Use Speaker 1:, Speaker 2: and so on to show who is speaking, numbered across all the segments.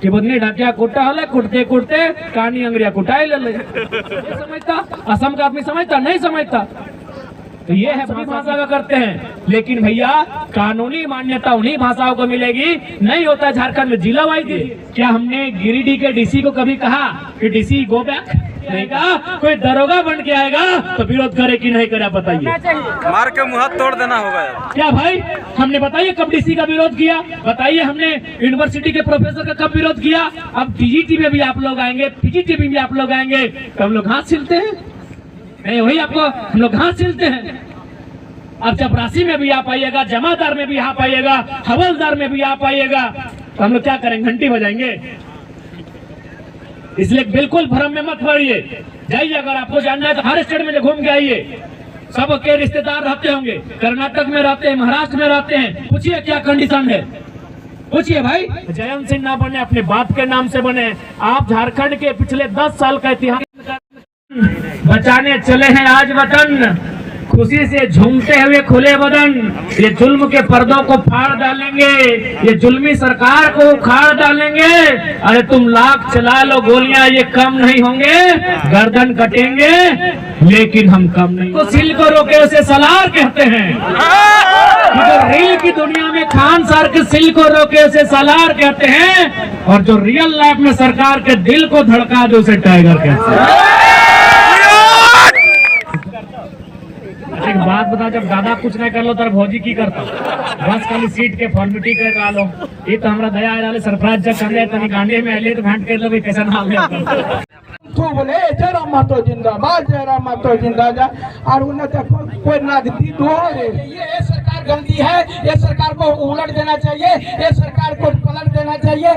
Speaker 1: कि बदनी ढाकिया कुटा हले कुटते कुटते कानी अंग्रिया कुटाई ले समझता असम का आदमी समझता नहीं समझता। तो ये है भाषा का करते हैं, लेकिन भैया कानूनी मान्यता उन्हीं भाषाओं को मिलेगी। नहीं होता झारखंड में जिला वाइज। क्या हमने गिरिडीह के डीसी को कभी कहा कि डीसी गो बैक? नहीं कहा। कोई दरोगा बन के आएगा तो विरोध करे कि नहीं करे बताइए?
Speaker 2: मार के मुंह तोड़ देना होगा।
Speaker 1: क्या भाई हमने बताइए कब डीसी का विरोध किया? बताइए हमने यूनिवर्सिटी के प्रोफेसर का कब विरोध किया? अब टीजीटी में भी आप लोग आएंगे, पीजीटी में भी आप लोग आएंगे तो हम लोग हाथ सिलते हैं? नहीं, वही आपको हम लोग हाथ सिलते हैं। अब चपरासी में भी आप आइएगा, जमादार में भी आप आइएगा, हवलदार में भी आप आइएगा तो हम लोग क्या करेंगे? घंटी बजाएंगे? इसलिए बिल्कुल भ्रम में मत पड़िए। जाइए, अगर आपको जानना है तो हर स्टेट में घूम के आइए। सबके रिश्तेदार रहते होंगे, कर्नाटक में रहते हैं, महाराष्ट्र में रहते हैं, पूछिए क्या कंडीशन है, पूछिए भाई। जयंत सिंह ना बने, अपने बाप के नाम से बने। आप झारखंड के पिछले 10 साल का इतिहास बचाने चले हैं आज वतन, खुशी से झूमते हुए खुले बदन। ये जुल्म के पर्दों को फाड़ डालेंगे, ये जुल्मी सरकार को उखाड़ डालेंगे। अरे तुम लाख चला लो गोलियां, ये कम नहीं होंगे। गर्दन कटेंगे लेकिन हम कम नहीं। तो सिल को रोके उसे सलार कहते हैं। जो रील की दुनिया में खान सर के सिल को रोके उसे सलार कहते हैं, और जो रियल लाइफ में सरकार के दिल को धड़का दे उसे टाइगर कहते हैं। एक बात बता, जब दादा कुछ नहीं कर लो तो भौजी की करता? बस खाली सीट के फॉर्मेलिटी कर डालो। ये तो हमारा दया आ सरफराज जब कर ले तनी गांडे में आले तो भेंट कर लो भाई कैसा नाम है
Speaker 3: तो बोले जय राम मातो जिंदाबाद, जय राम मातो जिंदाबाद। और उन्हें कोई नागती दो ये सरकार गलती है, ये सरकार को उलट देना चाहिए, ये सरकार को पलट देना चाहिए।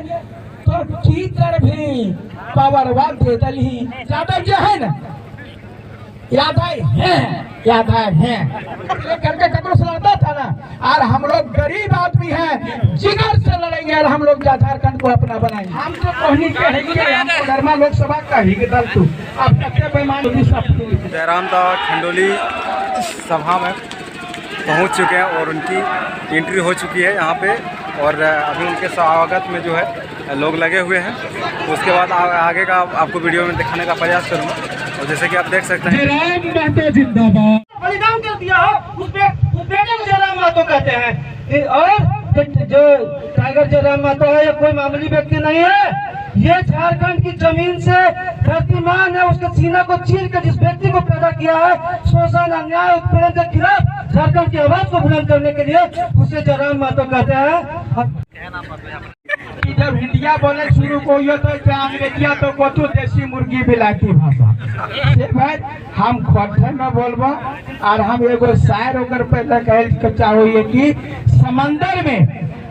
Speaker 3: तो की कर भी पावरवाद दे दली यादव जो है ना, याद है करके ककरो से लड़ता था ना। और हम लोग गरीब आदमी हैं, जिगर से लड़ेंगे और हम लोग झारखंड को अपना बनाएंगे। हम तो कहनी कहेंगे, हमको धर्मा लोकसभा का ही दल तू अब सत्य बेईमान भी सब।
Speaker 2: जयराम दा खंडोली सभा में पहुंच चुके हैं और उनकी एंट्री हो चुकी है यहाँ पे, और अभी उनके स्वागत में जो है लोग लगे हुए हैं। उसके बाद आगे का आपको वीडियो में दिखाने का प्रयास करूँगा। और जैसे कि आप देख सकते हैं
Speaker 3: बलिदान कर दिया हो उस बेटे को जयराम मातो कहते हैं। और जो टाइगर जयराम मातो है, ये कोई मामूली व्यक्ति नहीं है। ये झारखंड की जमीन से धरतीमान है, उसके सीना को चीर कर जिस व्यक्ति को पैदा किया है, शोषण अन्याय उत्पीड़न के खिलाफ झारखंड की आवाज को बुलंद करने के लिए उसे जयराम मातो कहते हैं। जब हिंदिया बोले शुरू को तो अंग्रेजिया तो कोथू देसी मुर्गी बिलाती भाषा भाई हम खोटे में बोलबो। और हम एगो शायर ओकर पहले कहे चाहिए कि समंदर में,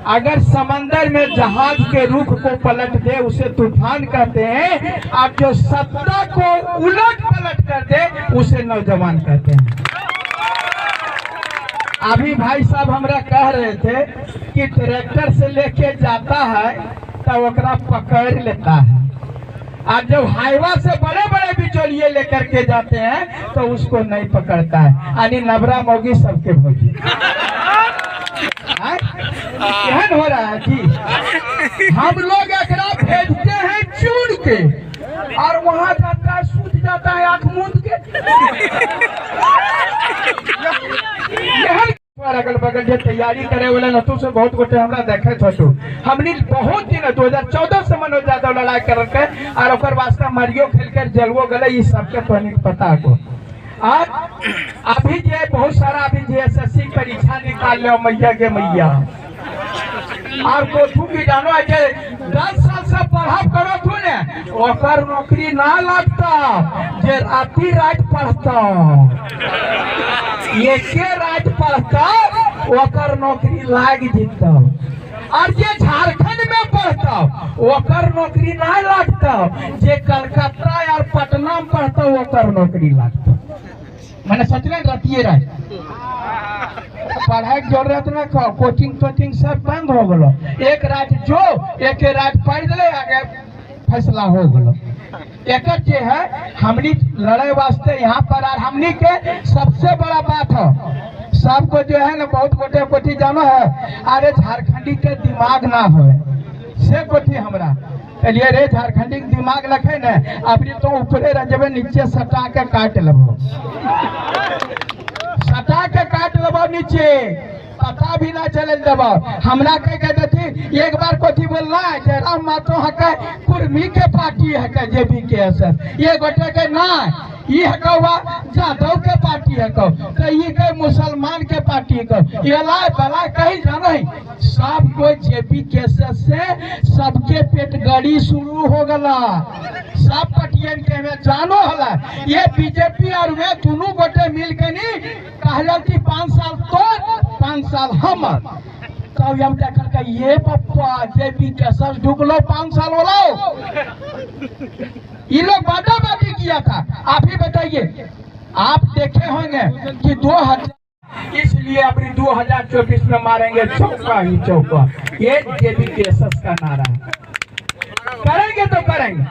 Speaker 3: अगर समंदर में जहाज के रुख को पलट दे उसे तूफान कहते हैं, और जो सत्ता को उलट पलट कर दे उसे नौजवान कहते हैं। अभी भाई साहब हमरा कह रहे थे कि ट्रैक्टर से लेके जाता है तो ओकरा पकड़ लेता है, और जब हाईवा से बड़े बड़े बिचौलिए लेकर के जाते हैं तो उसको नहीं पकड़ता है। यानी नबरा मोगी सबके भोगी केहन हो रहा है कि हम लोग एकरा भेजते हैं चूड़ के, और वहां जाता है सूझ जाता है आंख मूंद के। अगल बगल जो तैयारी करे वाला नतु से बहुत गोटे हमरा देखे छो। हमने बहुत दिन 2014 से मनोज यादव लड़ाई करके और ओकर वास्ते मारियो खेल कर जलवो गले, ये सबके तो पता को। और अभी जो बहुत सारा अभी JSSC परीक्षा निकाल लो मैया के मैया, और कोठू भी जानो 10 साल से पढ़ाई करो तू ने ओकर नौकरी ना लगता, जे राती रात पढ़ता ये के रात पढ़ता ओकर नौकरी लाग जीता, और जे झारखंड में पढ़ता ओकर नौकरी ना लगता, जे कलकत्ता और पटना में पढ़ता ओकर नौकरी लगता। मैंने सोचले रतिये रह पढ़ाई की जरूरत ना, कोचिंग सब बंद हो गलो। एक रात जो एक रात पढ़ ले आगे फैसला हो गलो। एक जे है हमनी लड़े वास्ते यहाँ पर, और हमनी के सबसे बड़ा बात है सबको जो है ना बहुत गोटे कोठी जानो है, अरे झारखंडी के दिमाग ना हो से कोठी हमरा
Speaker 4: चलिए रे झारखंडी के दिमाग लखे न अपनी तो ऊपरे रजबे नीचे सटा के काट लेबो, सटा के काट लेबो नीचे, पता भी ना चले देबो। हमरा कह के देती एक बार कोठी बोलना जयराम मातो हके कुर्मी के पार्टी हके जेबी के असर ये गोटे के ना ये हकवा जादव के पार्टी हको तो ये के मुसलमान के पार्टी को ये ला बला कहीं जाना है सब कोई जेपी केसेस से सबके पेट गड़ी शुरू हो गला, सब पटियन के में जानो हला ये बीजेपी और वे दोनों गोटे मिल के नहीं कहला कि 5 साल तो 5 साल हम तो हम क्या कर ये पप्पा जेपी केसेस ढुकलो 5 साल वाला ये लोग बाटा बाटी किया था। आप ही बताइए, आप देखे होंगे कि 2000 इसलिए अपनी 2024 में मारेंगे चौका ही चौका, ये जेबी केसेस का नारा है। करेंगे तो करेंगे,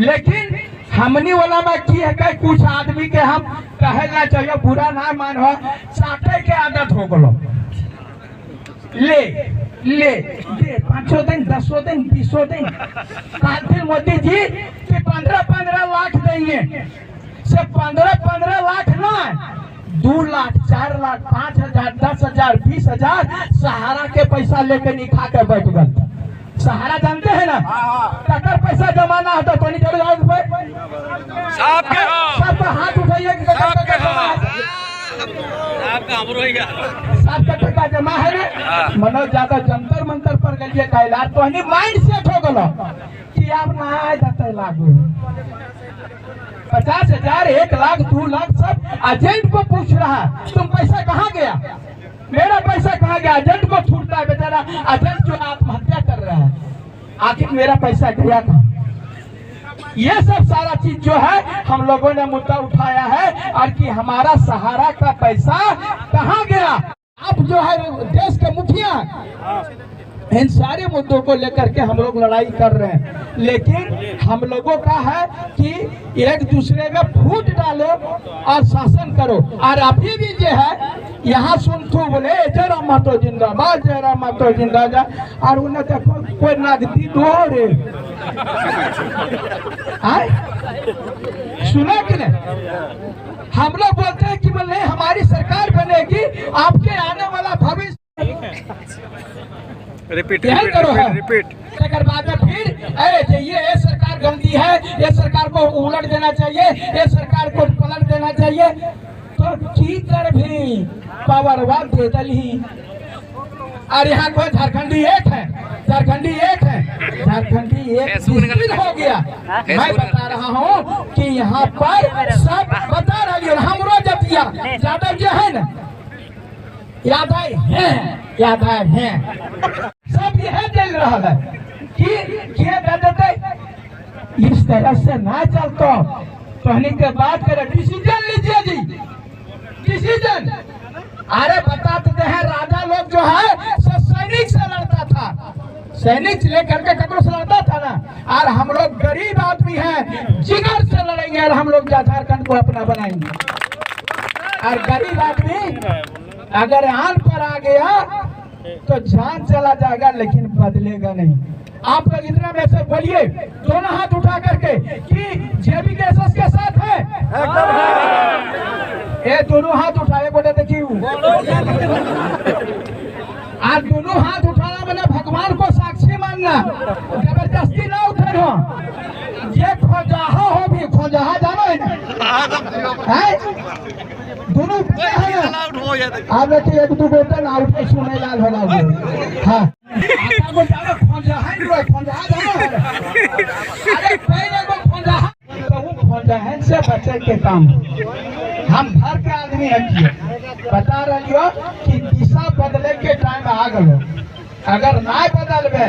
Speaker 4: लेकिन हमनी वाला में की है कि कुछ आदमी के हम कहे ना चाहिए बुरा ना मानो चाटे के आदत हो गलो ले ले दे 5 दिन 10 दिन 20 दिन कहते मोदी जी कि 15 लाख देंगे, से 15 लाख ना 2 लाख 4 लाख 5,000 10,000 20,000 सहारा के पैसा लेके निखा के बैठ गए। सहारा जानते हैं ना ककर पैसा जमाना होता तो नहीं चलो सबका हाथ उठाइए कि ककर जमा है, सबका टका जमा है ना मनोज ज्यादा जंतर मंतर पर गलिए कहला तो नहीं माइंड सेट हो गलो कि आप ना जाते लागू 50,000 1 लाख 2 लाख सब एजेंट को पूछ रहा तुम पैसा कहाँ गया, मेरा पैसा कहाँ गया, एजेंट को छूटता है बेचारा, एजेंट जो आत्महत्या कर रहा है आखिर मेरा पैसा गया था। ये सब सारा चीज जो है हम लोगों ने मुद्दा उठाया है और कि हमारा सहारा का पैसा कहाँ गया। आप जो है देश के मुखिया इन सारे मुद्दों को लेकर के हम लोग लड़ाई कर रहे हैं, लेकिन हम लोगों का है कि एक दूसरे में फूट डालो और शासन करो। और अभी भी जो है यहाँ सुनते बोले जयराम महतो जिंदाबाद जयराम महतो जिंदाबाद और उन्हें देखो कोई नगदी दो रे सुना कि नहीं, हम लोग बोलते हैं कि बोले हमारी सरकार बनेगी आपके आने वाला भविष्य
Speaker 2: रिपीट
Speaker 4: रिपीट बाद में फिर अरे ये सरकार गंदी है, ये सरकार को उलट देना चाहिए, ये सरकार को पलट देना चाहिए, तो की कर भी पावरवाद दे दली। और यहाँ कोई झारखंडी एक है, झारखंडी एक है, झारखंडी एक हो गया। मैं बता रहा हूँ कि यहाँ पर सब बता रही है हमरो जतिया यादव जो है ना यादव है सब यह चल रहा है कि देते इस तरह से ना चलता कहने के बात करे डिसीजन लीजिए जी डिसीजन। अरे बताते हैं राजा लोग जो है सैनिक से लड़ता था, सैनिक लेकर के ककड़ों से लड़ता था ना, और हम लोग गरीब आदमी हैं जिगर से लड़ेंगे और हम लोग झारखंड को अपना बनाएंगे। और गरीब आदमी अगर आन पर आ गया तो जान चला जाएगा लेकिन बदलेगा नहीं। आप लोग इतना में से बोलिए दोनों हाथ उठा करके कि जेबी केसेस के साथ है, ये दोनों हाथ उठाए बोले देखिए आज दोनों हाथ उठाना मैंने भगवान को साक्षी मानना, जबरदस्ती ना उठे हो। ये खोजाहा हो भी खोजाहा जानो है दोनों आप देखिए 1 2 बोतल आउट सुने लाल होला हाँ को जानो खोजाहा रो खोजाहा जानो अरे पहले को खोजाहा कहूं खोजाहा से बचे के काम हम घर के आदमी है बता रही हो कि दिशा बदले के टाइम आ गलो। अगर ना बदलबे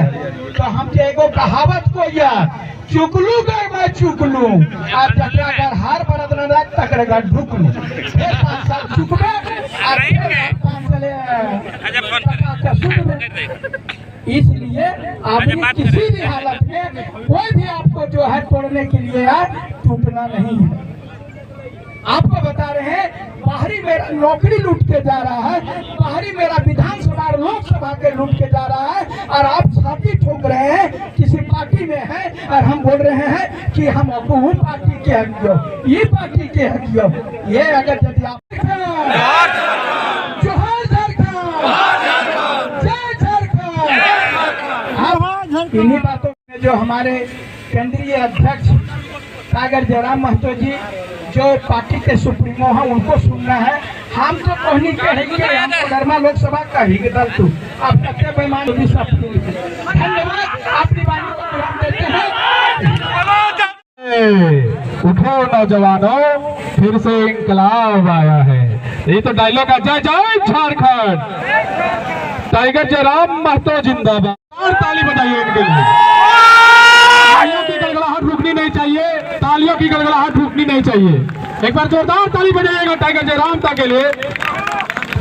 Speaker 4: तो हम एगो कहावत को यार चुकलू गए मैं चुकलू और अगर हार बरत न तकरेगा ढुकलू फिर 5 साल चुकबे और 5 साल इसलिए आदमी किसी भी हालत में कोई भी आपको जो है तोड़ने के लिए टूटना नहीं है। आपको बता रहे हैं, बाहरी मेरा नौकरी लूट के जा रहा है, बाहरी मेरा विधानसभा और लोकसभा के लूट के जा रहा है, और आप छाती ठोक रहे हैं किसी पार्टी में है, और हम बोल रहे हैं कि हम वो पार्टी के हकियो, ये पार्टी के हकियो। ये अगर यदि आप जोहार झारखंड, जय झारखंड। इन्हीं बातों में जो हमारे केंद्रीय अध्यक्ष टाइगर जयराम महतो जी जो पार्टी के सुप्रीमो हैं, उनको सुनना है। हम तो कहनी के है कि हमको धर्मा लोकसभा का ही दल तू आप सत्य बेईमान भी सब। धन्यवाद, आपकी वाणी को विराम देते हैं।
Speaker 5: उठो नौजवानों, फिर से इंकलाब आया है। ये तो डायलॉग है, जय जय झारखंड, टाइगर जयराम महतो जिंदाबाद। और ताली बजाइए इनके लिए। तालियों की गड़गड़ाहट रुकनी नहीं चाहिए, तालियों की गड़गड़ाहट रुकनी नहीं चाहिए। एक बार जोरदार ताली बजाइएगा टाइगर जयराम ता के लिए।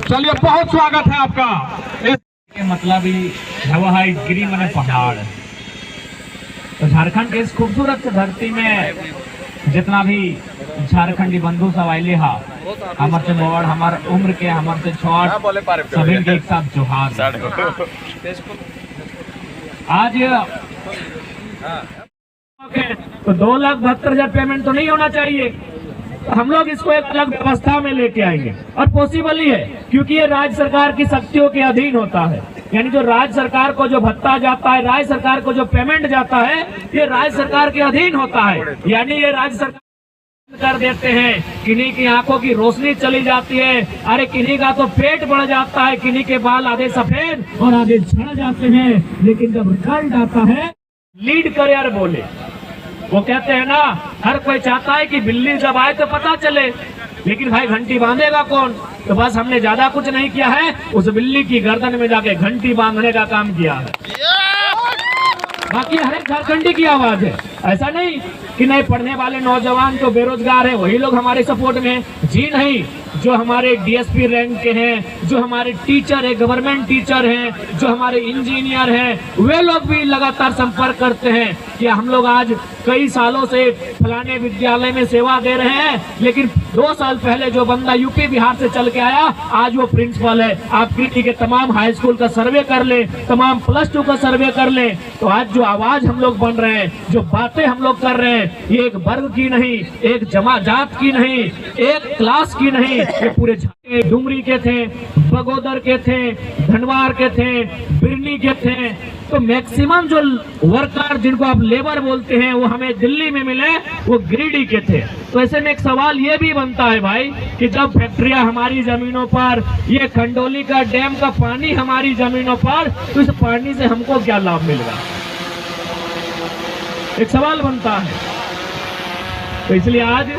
Speaker 5: चलिए, बहुत स्वागत है आपका।
Speaker 1: के मतलब ही वो है गिरी मने पहाड़। तो झारखंड के इस खूबसूरत धरती में जितना भी झारखंडी बंधु सब आइले हा, हमार से बड़, हमार उम्र के, हमार से छोट, सभी के एक साथ जोहार। आज तो 2,72,000 पेमेंट तो नहीं होना चाहिए। हम लोग इसको एक अलग व्यवस्था में लेके आएंगे, और पॉसिबल ही है क्योंकि ये राज्य सरकार की शक्तियों के अधीन होता है। यानी जो राज्य सरकार को जो भत्ता जाता है, राज्य सरकार को जो पेमेंट जाता है, ये राज्य सरकार के अधीन होता है। यानी ये राज्य सरकार कर देते हैं, किन्हीं की आंखों की रोशनी चली जाती है, अरे किन्हीं का तो पेट बढ़ जाता है, किन्हीं के बाल आधे सफेद और आधे झड़ जाते हैं। लेकिन जब रिजल्ट आता है, लीड करियर बोले, वो कहते हैं ना, हर कोई चाहता है कि बिल्ली जब आए तो पता चले, लेकिन भाई घंटी बांधेगा कौन? तो बस हमने ज्यादा कुछ नहीं किया है, उस बिल्ली की गर्दन में जाके घंटी बांधने का काम किया है। बाकी हर एक झारखंडी की आवाज है। ऐसा नहीं कि नहीं पढ़ने वाले नौजवान जो बेरोजगार है वही लोग हमारे सपोर्ट में, जी नहीं। जो हमारे डीएसपी रैंक के हैं, जो हमारे टीचर है, गवर्नमेंट टीचर हैं, जो हमारे इंजीनियर हैं, वे लोग भी लगातार संपर्क करते हैं कि हम लोग आज कई सालों से फलाने विद्यालय में सेवा दे रहे हैं, लेकिन 2 साल पहले जो बंदा यूपी बिहार से चल के आया, आज वो प्रिंसिपल है। आप कृति के तमाम हाई स्कूल का सर्वे कर ले, तमाम +2 का सर्वे कर ले, तो आज जो आवाज हम लोग बन रहे हैं, जो बातें हम लोग कर रहे हैं, ये एक वर्ग की नहीं, एक जात की नहीं, एक क्लास की नहीं, ये पूरे डुमरी के थे, बगोदर के थे, धनवार के थे, बिरनी के थे। तो मैक्सिमम जो वर्कर जिनको आप लेबर बोलते हैं वो हमें दिल्ली में मिले, वो गिरिडीह के थे। तो ऐसे में एक सवाल ये भी बनता है भाई कि जब फैक्ट्रियां हमारी जमीनों पर, ये खंडोली का डैम का पानी हमारी जमीनों पर, तो इस पानी से हमको क्या लाभ मिलेगा? एक सवाल बनता है। तो इसलिए आज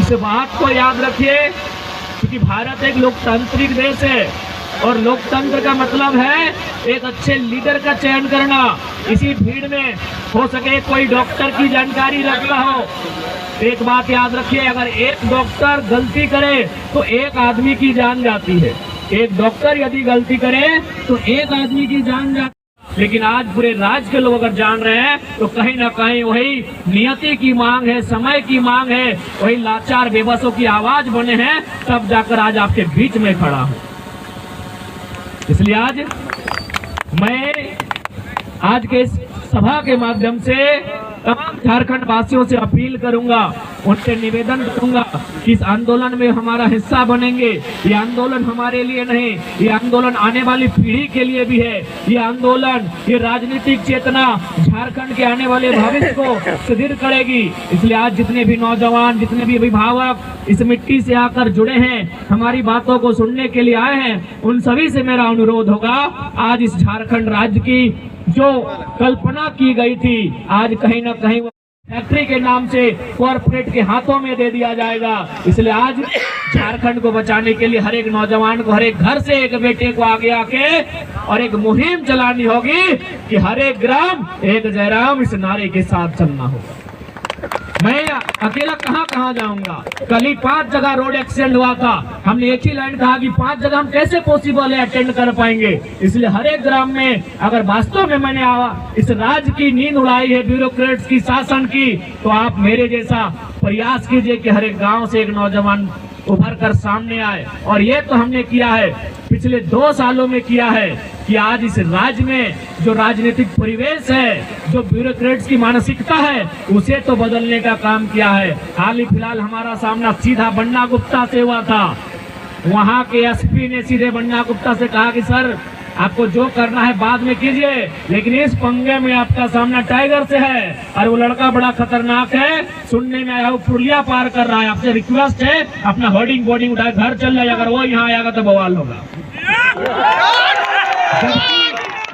Speaker 1: इस बात को याद रखिए, क्योंकि भारत एक लोकतांत्रिक देश है, और लोकतंत्र का मतलब है एक अच्छे लीडर का चयन करना। इसी भीड़ में हो सके कोई डॉक्टर की जानकारी रखना हो। एक बात याद रखिए, अगर एक डॉक्टर गलती करे तो एक आदमी की जान जाती है। एक डॉक्टर यदि गलती करे तो एक आदमी की जान जाती है। लेकिन आज पूरे राज्य के लोग अगर जान रहे हैं तो कहीं ना कहीं वही नियति की मांग है, समय की मांग है, वही लाचार बेबसों की आवाज बने हैं, तब जाकर आज आपके बीच में खड़ा हूं। इसलिए आज मैं आज के इस सभा के माध्यम से तमाम झारखंड वासियों से अपील करूंगा, उनसे निवेदन करूंगा कि इस आंदोलन में हमारा हिस्सा बनेंगे। ये आंदोलन हमारे लिए नहीं, ये आंदोलन आने वाली पीढ़ी के लिए भी है। ये आंदोलन, ये राजनीतिक चेतना झारखंड के आने वाले भविष्य को सुदृढ़ करेगी। इसलिए आज जितने भी नौजवान, जितने भी अभिभावक इस मिट्टी से आकर जुड़े हैं, हमारी बातों को सुनने के लिए आए हैं, उन सभी से मेरा अनुरोध होगा, आज इस झारखंड राज्य की जो कल्पना की गई थी, आज कहीं ना कहीं फैक्ट्री के नाम से कॉर्पोरेट के हाथों में दे दिया जाएगा। इसलिए आज झारखंड को बचाने के लिए हर एक नौजवान को, हर एक घर से एक बेटे को आगे आके और एक मुहिम चलानी होगी कि हर एक ग्राम एक जयराम, इस नारे के साथ चलना होगा। मैं अकेला कहाँ जाऊंगा। कल ही 5 जगह रोड एक्सीडेंट हुआ था, हमने एक ही लाइन कहा कि 5 जगह हम कैसे पॉसिबल है अटेंड कर पाएंगे। इसलिए हर एक ग्राम में अगर वास्तव में मैंने इस राज्य की नींद उड़ाई है ब्यूरोक्रेट्स की, शासन की, तो आप मेरे जैसा प्रयास कीजिए कि हर एक गाँव से एक नौजवान उभर कर सामने आए। और ये तो हमने किया है, पिछले 2 सालों में किया है कि आज इस राज्य में जो राजनीतिक परिवेश है, जो ब्यूरोक्रेट्स की मानसिकता है, उसे तो बदलने का काम किया है। हाल ही फिलहाल हमारा सामना सीधा बन्ना गुप्ता से हुआ था। वहां के एसपी ने सीधे बन्ना गुप्ता से कहा कि सर आपको जो करना है बाद में कीजिए, लेकिन इस पंगे में आपका सामना टाइगर से है और वो लड़का बड़ा खतरनाक है, सुनने में आया वो पुलिया पार कर रहा है, आपसे रिक्वेस्ट है अपना होर्डिंग बोर्डिंग उठा घर चल जाए, अगर वो यहाँ आएगा तो बवाल होगा।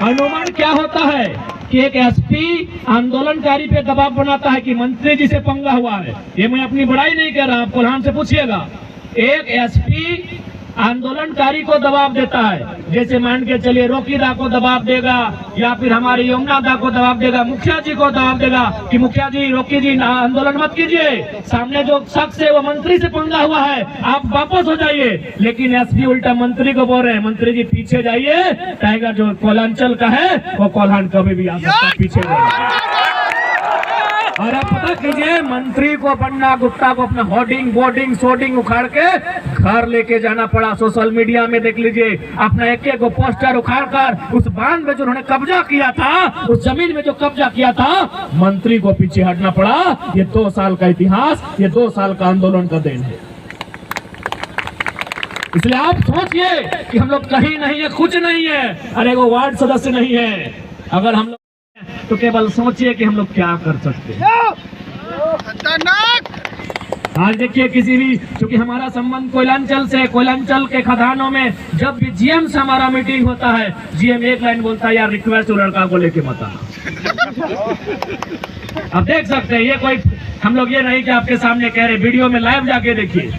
Speaker 1: अनुमान क्या होता है कि एक एसपी आंदोलनकारी पे दबाव बनाता है कि मंत्री जी से पंगा हुआ है। ये मैं अपनी बड़ाई नहीं कर रहा, आप कोल्हान से पूछिएगा। एक एसपी आंदोलनकारी को दबाव देता है, जैसे मान के चलिए रोकीदा को दबाव देगा या फिर हमारे यमुना दा को दबाव देगा, मुखिया जी को दबाव देगा कि मुखिया जी रोकी जी आंदोलन मत कीजिए, सामने जो शख्स है वो मंत्री से पंगा हुआ है, आप वापस हो जाइए। लेकिन एसपी उल्टा मंत्री को बोल रहे हैं, मंत्री जी पीछे जाइए, टाइगर जो कोलांचल का है वो कोल्हान कभी भी आ सकता है, पीछे जाइए। और आप पता कीजिए, मंत्री को बन्ना गुप्ता को अपना होर्डिंग बोर्डिंग सोर्डिंग उखाड़ के घर लेके जाना पड़ा। सोशल मीडिया में देख लीजिए, अपना एक को पोस्टर उखाड़ कर उस बांध में जो उन्होंने कब्जा किया था, उस जमीन में जो कब्जा किया था, मंत्री को पीछे हटना पड़ा। ये 2 साल का इतिहास, ये 2 साल का आंदोलन का देन है। इसलिए आप सोचिए कि हम लोग कहीं नहीं है, कुछ नहीं है, अरे वो वार्ड सदस्य नहीं है। अगर हम लोग तो केवल सोचिए कि हम लोग क्या कर सकते हैं। आज देखिए किसी भी, क्योंकि हमारा संबंध कोयलांचल से, कोयलांचल के खदानों में जब भी जीएम से हमारा मीटिंग होता है, जीएम एक लाइन बोलता है, यार रिक्वेस्ट लड़का को लेके मत आना। अब देख सकते हैं, ये कोई हम लोग ये नहीं कि आपके सामने कह रहे, वीडियो में लाइव जाके देखिए,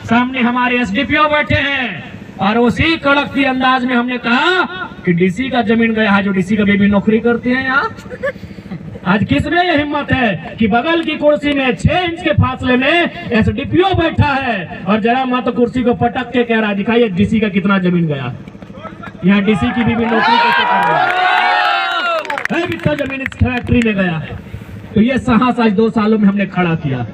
Speaker 1: सामने हमारे एसडीपीओ बैठे हैं और उसी कड़कती अंदाज में हमने कहा कि डीसी का जमीन गया है, जो डीसी का बेबी नौकरी करते हैं यहाँ। आज किसमें ये हिम्मत है कि बगल की कुर्सी में 6 इंच के फासले में एसडीपीओ बैठा है और जरा मत कुर्सी को पटक के कह रहा है, दिखाइए डीसी का कितना जमीन गया। यहाँ डीसी की बेबी नौकरी कैसे कर रहा है, कितना जमीन इस फैक्ट्री में गया है। तो ये साहस आज 2 सालों में हमने खड़ा किया।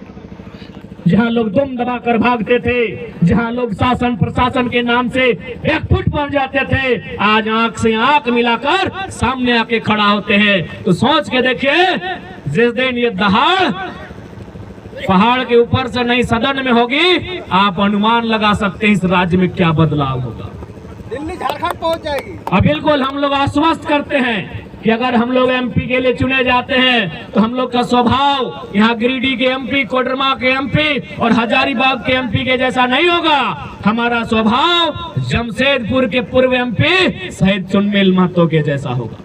Speaker 1: जहां लोग दुम दबा कर भागते थे, जहां लोग शासन प्रशासन के नाम से बैकफुट बन जाते थे, आज आंख से आंख मिलाकर सामने आके खड़ा होते हैं। तो सोच के देखिए, जिस दिन ये दहाड़ पहाड़ के ऊपर से नहीं सदन में होगी, आप अनुमान लगा सकते हैं इस राज्य में क्या बदलाव होगा।
Speaker 4: दिल्ली झारखंड पहुंच जाएगी।
Speaker 1: अब बिल्कुल हम लोग आश्वस्त करते हैं कि अगर हम लोग एमपी के लिए चुने जाते हैं तो हम लोग का स्वभाव यहाँ गिरिडीह के एमपी, कोडरमा के एमपी और हजारीबाग के एमपी के जैसा नहीं होगा। हमारा स्वभाव जमशेदपुर के पूर्व एमपी शहीद चुनमेल महतो के जैसा होगा।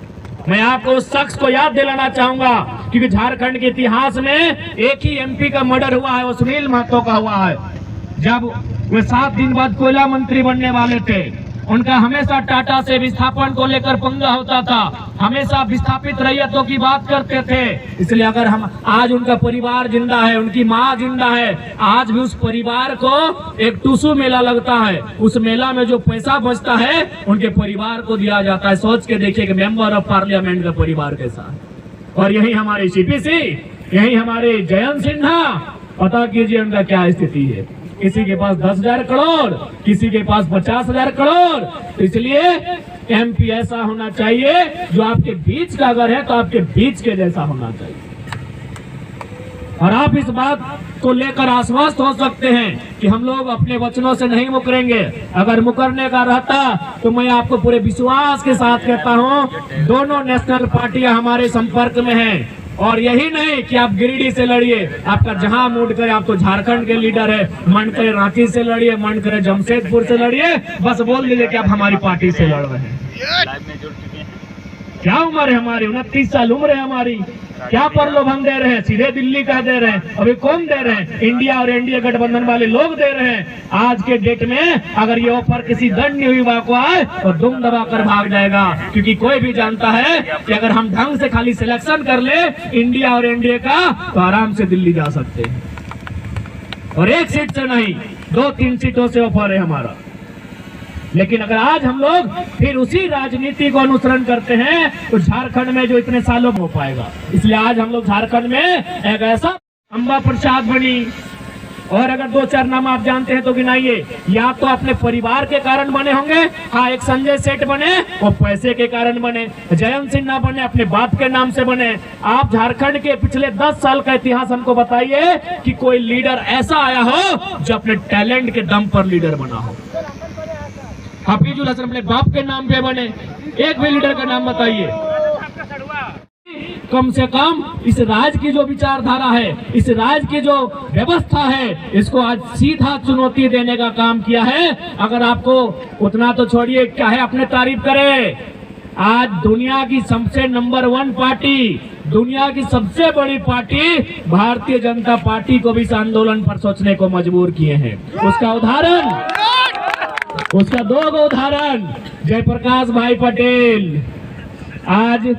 Speaker 1: मैं आपको उस शख्स को याद दिलाना चाहूंगा, क्योंकि झारखंड के इतिहास में एक ही एमपी का मर्डर हुआ है, वो सुनील महतो का हुआ है। जब वे 7 दिन बाद कोयला मंत्री बनने वाले थे, उनका हमेशा टाटा से विस्थापन को लेकर पंगा होता था, हमेशा विस्थापित रैयतों की बात करते थे। इसलिए अगर हम आज, उनका परिवार जिंदा है, उनकी माँ जिंदा है, आज भी उस परिवार को एक टूसू मेला लगता है, उस मेला में जो पैसा बचता है उनके परिवार को दिया जाता है। सोच के देखिए कि मेंबर ऑफ पार्लियामेंट का परिवार कैसा है। और यही हमारे सीपीसी, यही हमारे जयंत सिन्हा, पता कीजिए उनका क्या स्थिति है। किसी के पास 10,000 करोड़, किसी के पास 50,000 करोड़। तो इसलिए एमपी ऐसा होना चाहिए जो आपके बीच का अगर है तो आपके बीच के जैसा होना चाहिए। और आप इस बात को लेकर आश्वस्त हो सकते हैं कि हम लोग अपने वचनों से नहीं मुकरेंगे। अगर मुकरने का रहता तो मैं आपको पूरे विश्वास के साथ कहता हूं, दोनों नेशनल पार्टियां हमारे संपर्क में हैं। और यही नहीं कि आप गिरिडीह से लड़िए, आपका जहां मूड करे, आप तो झारखंड के लीडर है, मन करे रांची से लड़िए, मन करे जमशेदपुर से लड़िए, बस बोल दीजिए कि आप हमारी पार्टी से लड़ रहे हैं। क्या उम्र है हमारी? 29 साल उम्र है हमारी। क्या प्रलोभन दे रहे हैं? सीधे दिल्ली का दे रहे हैं। अभी कौन दे रहे हैं? इंडिया और एनडीए गठबंधन वाले लोग दे रहे हैं। आज के डेट में अगर ये ऑफर किसी दंड युवा को आए तो दुम दबा कर भाग जाएगा, क्योंकि कोई भी जानता है कि अगर हम ढंग से खाली सिलेक्शन कर ले इंडिया और एनडीए का तो आराम से दिल्ली जा सकते हैं। और एक सीट से नहीं, 2-3 सीटों से ऑफर है हमारा। लेकिन अगर आज हम लोग फिर उसी राजनीति को अनुसरण करते हैं तो झारखंड में जो इतने सालों में हो पाएगा। इसलिए आज हम लोग झारखंड में एक ऐसा अम्बा प्रसाद बनी, और अगर 2-4 नाम आप जानते हैं तो गिनाइए। या तो अपने परिवार के कारण बने होंगे, हाँ, एक संजय सेठ बने वो पैसे के कारण बने, जयंत सिन्हा बने अपने बाप के नाम से बने। आप झारखंड के पिछले 10 साल का इतिहास हमको बताइए कि कोई लीडर ऐसा आया हो जो अपने टैलेंट के दम पर लीडर बना हो। हफीजुल हसन अपने बाप के नाम पे बने, एक भी लीडर का नाम बताइए। कम से कम इस राज्य की जो विचारधारा है, इस राज्य की जो व्यवस्था है, इसको आज सीधा चुनौती देने का काम किया है। अगर आपको उतना तो छोड़िए, चाहे अपने तारीफ करे, आज दुनिया की सबसे नंबर 1 पार्टी, दुनिया की सबसे बड़ी पार्टी भारतीय जनता पार्टी को भी इस आंदोलन पर सोचने को मजबूर किए हैं। उसका 2 उदाहरण, जयप्रकाश भाई पटेल। आज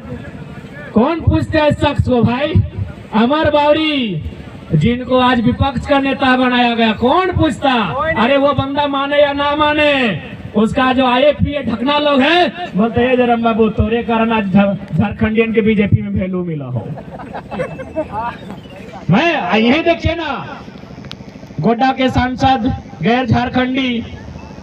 Speaker 1: कौन पूछते है इस शख्स को? भाई अमर बावरी, जिनको आज विपक्ष का नेता बनाया गया, कौन पूछता? अरे वो बंदा माने या ना माने, उसका जो IAPA ढकना लोग है बोलते हैं जरम बाबू तोरे कारण आज झारखंडियन के बीजेपी में वैल्यू मिला हो। मैं यही देखिए ना, गोड्डा के सांसद गैर झारखंडी,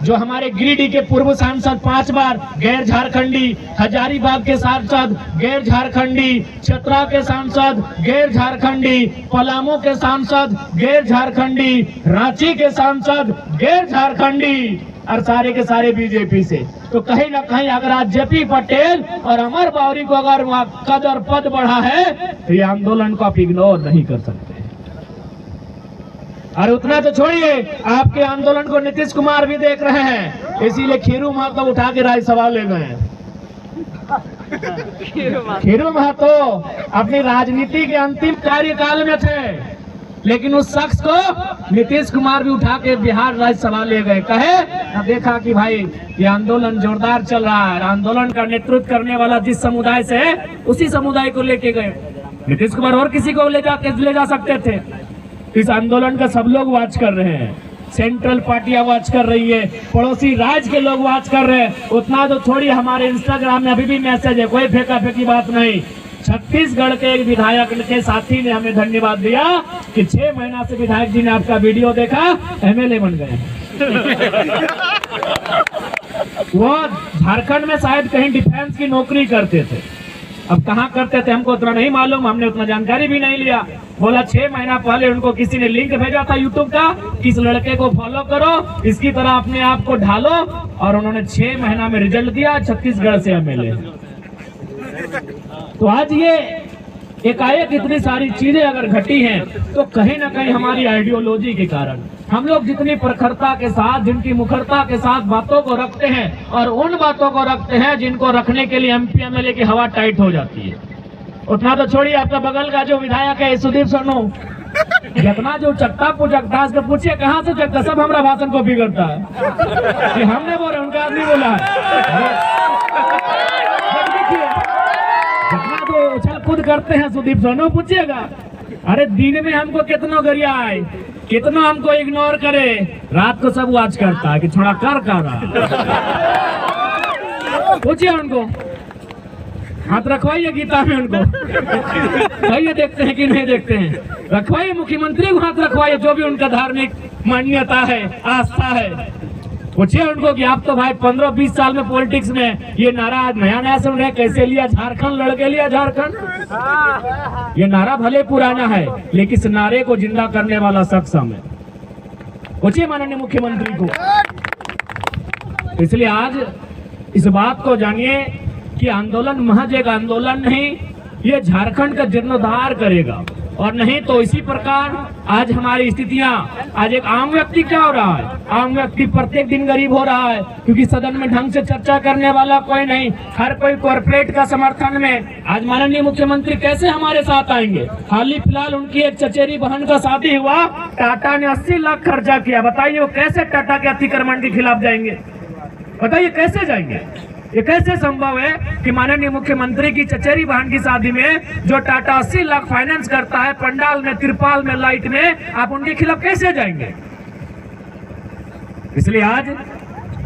Speaker 1: जो हमारे गिरिडीह के पूर्व सांसद 5 बार गैर झारखंडी, हजारीबाग के सांसद गैर झारखंडी, चतरा के सांसद गैर झारखंडी, पलामू के सांसद गैर झारखंडी, रांची के सांसद गैर झारखंडी, और सारे के सारे बीजेपी से। तो कहीं ना कहीं अगर आज JP पटेल और अमर बावरी को अगर कद और पद बढ़ा है तो ये आंदोलन को आप इग्नोर नहीं कर सकते। और उतना तो छोड़िए, आपके आंदोलन को नीतीश कुमार भी देख रहे हैं, इसीलिए खीरू महतो उठा के राज्यसभा ले गए। खीरू महतो अपनी राजनीति के अंतिम कार्यकाल में थे, लेकिन उस शख्स को नीतीश कुमार भी उठा के बिहार राज्यसभा ले गए। कहे देखा कि भाई ये आंदोलन जोरदार चल रहा है, आंदोलन का नेतृत्व करने वाला जिस समुदाय से है उसी समुदाय को लेके गए। नीतीश कुमार और किसी को ले जा सकते थे। इस आंदोलन का सब लोग वॉच कर रहे हैं, सेंट्रल पार्टियां वॉच कर रही है, पड़ोसी राज्य के लोग वॉच कर रहे हैं। उतना तो छोड़िए, हमारे इंस्टाग्राम में अभी भी मैसेज है, कोई फेंका फेंकी बात नहीं। छत्तीसगढ़ के एक विधायक के साथी ने हमें धन्यवाद दिया कि 6 महीना से विधायक जी ने आपका वीडियो देखा, MLA बन गए। वो झारखंड में शायद कहीं डिफेंस की नौकरी करते थे, अब कहाँ करते थे हमको उतना नहीं मालूम, हमने उतना जानकारी भी नहीं लिया। बोला 6 महीना पहले उनको किसी ने लिंक भेजा था यूट्यूब का, किस लड़के को फॉलो करो, इसकी तरह अपने आप को ढालो, और उन्होंने 6 महीना में रिजल्ट दिया, छत्तीसगढ़ से MLA। तो आज ये एकाएक इतनी सारी चीजें अगर घटी हैं तो कहीं ना कहीं हमारी आइडियोलॉजी के कारण हम लोग जितनी प्रखरता के साथ, जिनकी मुखरता के साथ बातों को रखते हैं, और उन बातों को रखते हैं जिनको रखने के लिए MP MLA की हवा टाइट हो जाती है। उतना तो छोड़िए, आपका बगल का जो विधायक है सुदीप सोनू, जितना जो चकता पुचकता उसको पूछिए कहाँ से चकता, सब हमारा भाषण को बिगड़ता है कि हमने बोले, उनका आदमी बोला है। जितना जो उछल कूद करते हैं सुदीप सोनू पूछिएगा, अरे दिन में हमको कितना गरिया आए, कितना हमको इग्नोर करे, रात को सब वाच करता है कि थोड़ा कर रहा। पूछिए उनको, हाथ रखवाइए गीता में उनको, कहिए देखते हैं कि नहीं देखते हैं, रखवाइए मुख्यमंत्री को हाथ रखवाइए, जो भी उनका धार्मिक मान्यता है, आस्था है। पूछिए उनको कि आप तो भाई 15-20 साल में पॉलिटिक्स में ये नारा नया सुन रहे, कैसे लिया झारखंड, लड़के लिया झारखंड। ये नारा भले पुराना है, लेकिन इस नारे को जिंदा करने वाला शख्स हम है। पूछिए माननीय मुख्यमंत्री को। इसलिए आज इस बात को जानिए कि आंदोलन महज एक आंदोलन नहीं, ये झारखंड का जीर्णोद्धार करेगा। और नहीं तो इसी प्रकार आज हमारी स्थितियां, आज एक आम व्यक्ति क्या हो रहा है, आम व्यक्ति प्रत्येक दिन गरीब हो रहा है, क्योंकि सदन में ढंग से चर्चा करने वाला कोई नहीं, हर कोई कॉर्पोरेट का समर्थन में। आज माननीय मुख्यमंत्री कैसे हमारे साथ आएंगे? हाल ही फिलहाल उनकी एक चचेरी बहन का शादी हुआ, टाटा ने 80 लाख खर्चा किया। बताइए वो कैसे टाटा के अतिक्रमण के खिलाफ जाएंगे? बताइए कैसे जाएंगे? ये कैसे संभव है कि माननीय मुख्यमंत्री की चचेरी बहन की शादी में जो टाटा 80 लाख फाइनेंस करता है, पंडाल में, तिरपाल में, लाइट में, आप उनके खिलाफ कैसे जाएंगे? इसलिए आज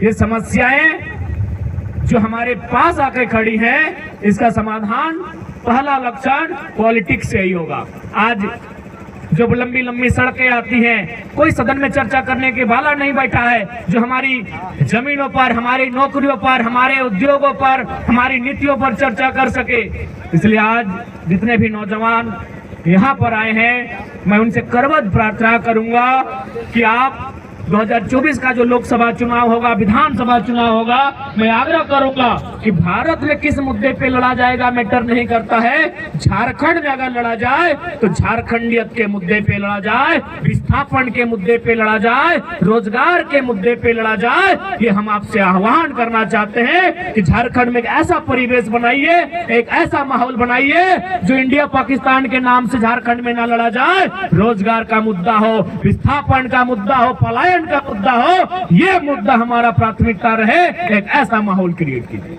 Speaker 1: ये समस्याएं जो हमारे पास आकर खड़ी हैं, इसका समाधान पहला लक्षण पॉलिटिक्स से ही होगा। आज जो लंबी लंबी सड़कें आती हैं, कोई सदन में चर्चा करने के वाला नहीं बैठा है जो हमारी जमीनों पर, हमारी नौकरियों पर, हमारे उद्योगों पर, हमारी नीतियों पर चर्चा कर सके। इसलिए आज जितने भी नौजवान यहाँ पर आए हैं, मैं उनसे करबद्ध प्रार्थना करूंगा कि आप 2024 का जो लोकसभा चुनाव होगा, विधानसभा चुनाव होगा, मैं आग्रह करूंगा कि भारत में किस मुद्दे पे लड़ा जाएगा मैटर नहीं करता है। झारखंड में अगर लड़ा जाए तो झारखंडियत के मुद्दे पे लड़ा जाए, विस्थापन के मुद्दे पे लड़ा जाए, रोजगार के मुद्दे पे लड़ा जाए। ये हम आपसे आह्वान करना चाहते हैं कि झारखंड में एक ऐसा परिवेश बनाइए, एक ऐसा माहौल बनाइए जो इंडिया पाकिस्तान के नाम से झारखंड में ना लड़ा जाए। रोजगार का मुद्दा हो, विस्थापन का मुद्दा हो, पलायन का मुद्दा हो, ये मुद्दा हमारा प्राथमिकता रहे। एक ऐसा माहौल क्रिएट कीजिए,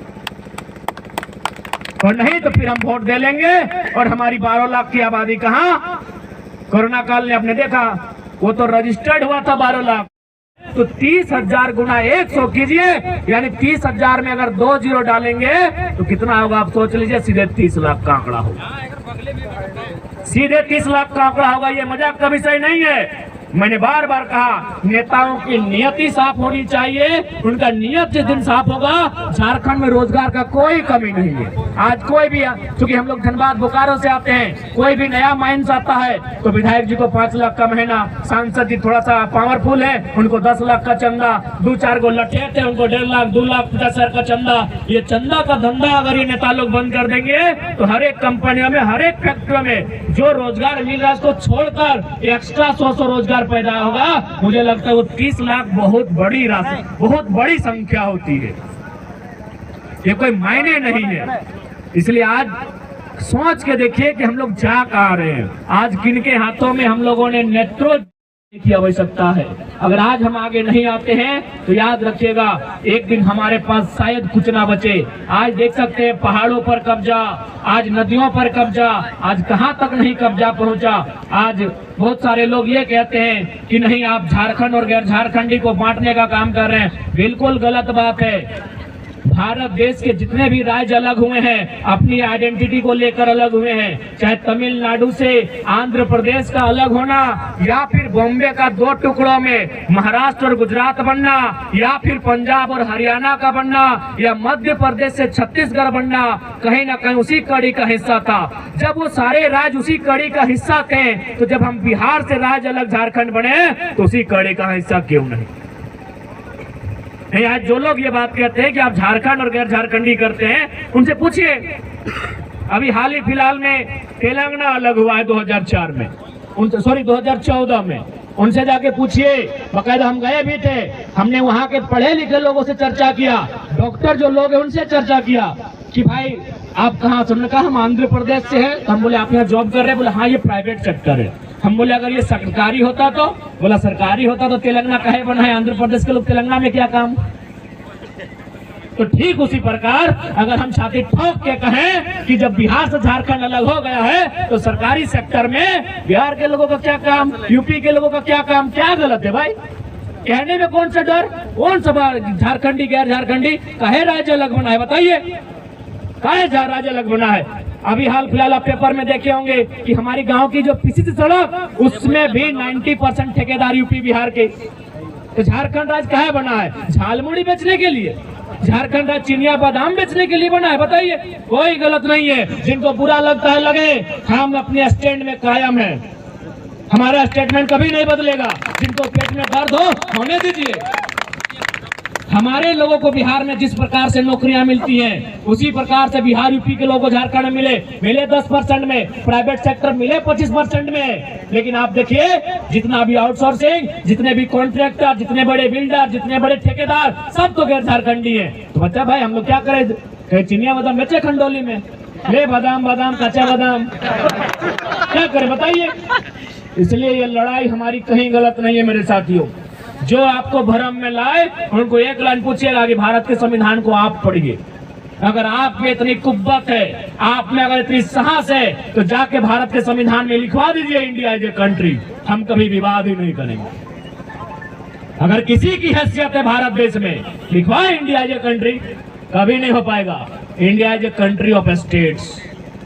Speaker 1: और नहीं तो फिर हम वोट दे लेंगे और हमारी 12 लाख की आबादी कहां? कोरोना काल ने आपने देखा, वो तो रजिस्टर्ड हुआ था 12 लाख, तो 30,000 गुना 100 कीजिए, यानी 30,000 में अगर 2 जीरो डालेंगे तो कितना होगा आप सोच लीजिए। सीधे 30 लाख का आंकड़ा होगा, सीधे 30 लाख का आंकड़ा होगा। ये मजाक का विषय नहीं है। मैंने बार बार कहा, नेताओं की नियति साफ होनी चाहिए। उनका नियत जिस दिन साफ होगा, झारखंड में रोजगार का कोई कमी नहीं है। आज कोई भी, क्योंकि हम लोग धनबाद बोकारो से आते हैं, कोई भी नया माइंस आता है तो विधायक जी को 5 लाख का महीना, सांसद जी थोड़ा सा पावरफुल है, उनको 10 लाख का चंदा, 2-4 को लठे थे उनको 1.5 लाख, 2 लाख 50 हजार का चंदा। ये चंदा का धंधा अगर ये नेता लोग बंद कर देंगे तो हर एक कंपनियों में, हर एक फैक्ट्रियों में जो रोजगार मिल रहा है उसको छोड़कर एक्स्ट्रा 100 रोजगार पैदा होगा। मुझे लगता है वो 30 लाख बहुत बड़ी राशि, बहुत बड़ी संख्या होती है, ये कोई मायने नहीं है। इसलिए आज सोच के देखिए कि हम लोग जा कहाँ रहे हैं। आज किनके हाथों में हम लोगों ने नेतृत्व की आवश्यकता है। अगर आज हम आगे नहीं आते हैं तो याद रखिएगा, एक दिन हमारे पास शायद कुछ ना बचे। आज देख सकते हैं पहाड़ों पर कब्जा, आज नदियों पर कब्जा, आज कहां तक नहीं कब्जा पहुंचा। आज बहुत सारे लोग ये कहते हैं कि नहीं आप झारखंड और गैर झारखंडी को बांटने का काम कर रहे हैं। बिल्कुल गलत बात है। भारत देश के जितने भी राज्य अलग हुए हैं, अपनी आइडेंटिटी को लेकर अलग हुए हैं, चाहे तमिलनाडु से आंध्र प्रदेश का अलग होना, या फिर बॉम्बे का 2 टुकड़ों में महाराष्ट्र और गुजरात बनना, या फिर पंजाब और हरियाणा का बनना, या मध्य प्रदेश से छत्तीसगढ़ बनना, कहीं ना कहीं उसी कड़ी का हिस्सा था। जब वो सारे राज्य उसी कड़ी का हिस्सा थे, तो जब हम बिहार से राज्य अलग झारखंड बने तो उसी कड़ी का हिस्सा क्यों नहीं? आज जो लोग ये बात कहते हैं कि आप झारखंड और गैर झारखंडी करते हैं, उनसे पूछिए। अभी हाल ही फिलहाल में तेलंगाना अलग हुआ है 2004 में, 2014 में। उनसे जाके पूछिए, बकायदा हम गए भी थे, हमने वहाँ के पढ़े लिखे लोगों से चर्चा किया, डॉक्टर जो लोग हैं उनसे चर्चा किया कि भाई आप कहाँ से? हमने कहा हम आंध्र प्रदेश से हैं। तो हम बोले आप यहाँ जॉब कर रहे हैं? बोले हाँ ये प्राइवेट सेक्टर है। हम बोले अगर ये सरकारी होता तो? बोला सरकारी होता तो तेलंगाना काहे बना है? आंध्र प्रदेश के लोग तेलंगाना में क्या काम? तो ठीक उसी प्रकार अगर हम छाती ठोक के कहें कि जब बिहार से झारखंड अलग हो गया है तो सरकारी सेक्टर में बिहार के लोगों का क्या काम, यूपी के लोगों का क्या काम? क्या गलत है भाई? कहने में कौन सा डर, कौन सा झारखंडी गैर झारखंडी काहे राज्य अलग बना है? बताइए काहे राज्य अलग बना है? अभी हाल फिलहाल आप पेपर में देखे होंगे कि हमारी गांव की जो पीसीसी सड़क, उसमें भी 90% ठेकेदार यूपी बिहार के। तो झारखंड राज्य काहे बना है? झालमुड़ी बेचने के लिए? झारखंड राज्य चिनिया बादाम बेचने के लिए बना है? बताइए। कोई गलत नहीं है। जिनको बुरा लगता है लगे, हम अपने स्टैंड में कायम है, हमारा स्टेटमेंट कभी नहीं बदलेगा। जिनको पेट में दर्द हो होने दीजिए। हमारे लोगों को बिहार में जिस प्रकार से नौकरियां मिलती हैं, उसी प्रकार से बिहार यूपी के लोगों को झारखंड में मिले 10% में, प्राइवेट सेक्टर मिले 25% में। लेकिन आप देखिए जितना भी आउटसोर्सिंग, जितने भी कॉन्ट्रैक्टर, जितने बड़े बिल्डर, जितने बड़े ठेकेदार, सब तो गैर झारखंडी है। तो बच्चा भाई हम लोग क्या करें? कहीं चिनिया बादाम बेचे खंडोली में, ले बादाम कच्चा बादाम, क्या करें बताइए? इसलिए ये लड़ाई हमारी कहीं गलत नहीं है मेरे साथियों। जो आपको भ्रम में लाए उनको एक लाइन पूछिएगा कि भारत के संविधान को आप पढ़िए। अगर आप में इतनी कुव्वत है, आप में अगर इतनी साहस है, तो जाके भारत के संविधान में लिखवा दीजिए इंडिया इज ए कंट्री। हम कभी विवाद ही नहीं करेंगे। अगर किसी की हैसियत है भारत देश में, लिखवाए इंडिया इज ए कंट्री, कभी नहीं हो पाएगा। India is a country of states.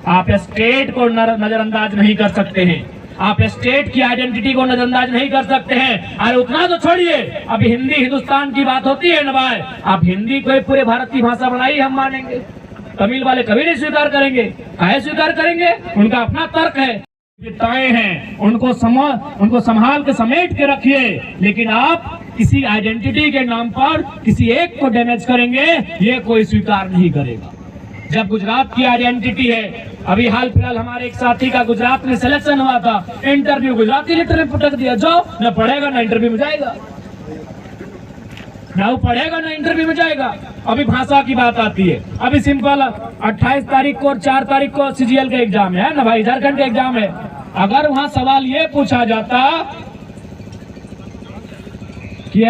Speaker 1: आप स्टेट को नजरअंदाज नहीं कर सकते हैं, आप स्टेट की आइडेंटिटी को नजरअंदाज नहीं कर सकते हैं। अरे उतना तो छोड़िए, अभी हिंदी हिंदुस्तान की बात होती है ना भाई, आप हिंदी को पूरे भारत की भाषा बनाई हम मानेंगे। तमिल वाले कभी नहीं स्वीकार करेंगे। काहे स्वीकार करेंगे? उनका अपना तर्क है, विविधताएं हैं, उनको संभाल के समेट के रखिए। लेकिन आप किसी आइडेंटिटी के नाम पर किसी एक को डैमेज करेंगे, ये कोई स्वीकार नहीं करेगा। जब गुजरात की आइडेंटिटी है, अभी हाल फिलहाल हमारे एक साथी का गुजरात में सिलेक्शन हुआ था, इंटरव्यू गुजराती लिटर में पटक दिया। जाओ, न पढ़ेगा ना इंटरव्यू में जाएगा, ना वो पढ़ेगा ना इंटरव्यू में जाएगा। अभी भाषा की बात आती है, अभी सिंपल 28 तारीख को और 4 तारीख को CGL का एग्जाम है ना भाई, झारखंड का एग्जाम है। अगर वहां सवाल ये पूछा जाता कि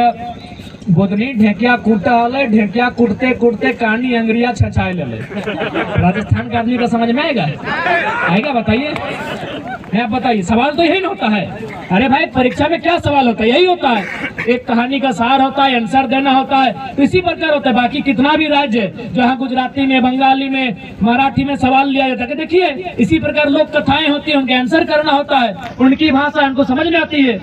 Speaker 1: बोधनी ढेकिया कूटा वाले, ढेकिया कूटते कूटते कहानी अंग्रिया छछाए ले, राजस्थान का आदमी का समझ में आएगा बताइए? नहीं, आप बताइए। सवाल तो यही होता है। अरे भाई परीक्षा में क्या सवाल होता है? यही होता है, एक कहानी का सार होता है, आंसर देना होता है, तो इसी प्रकार होता है। बाकी कितना भी राज्य जो है गुजराती में, बंगाली में, मराठी में सवाल लिया जाता है, देखिए इसी प्रकार लोक कथाएं होती है, उनके आंसर करना होता है, उनकी भाषा उनको समझ में आती है।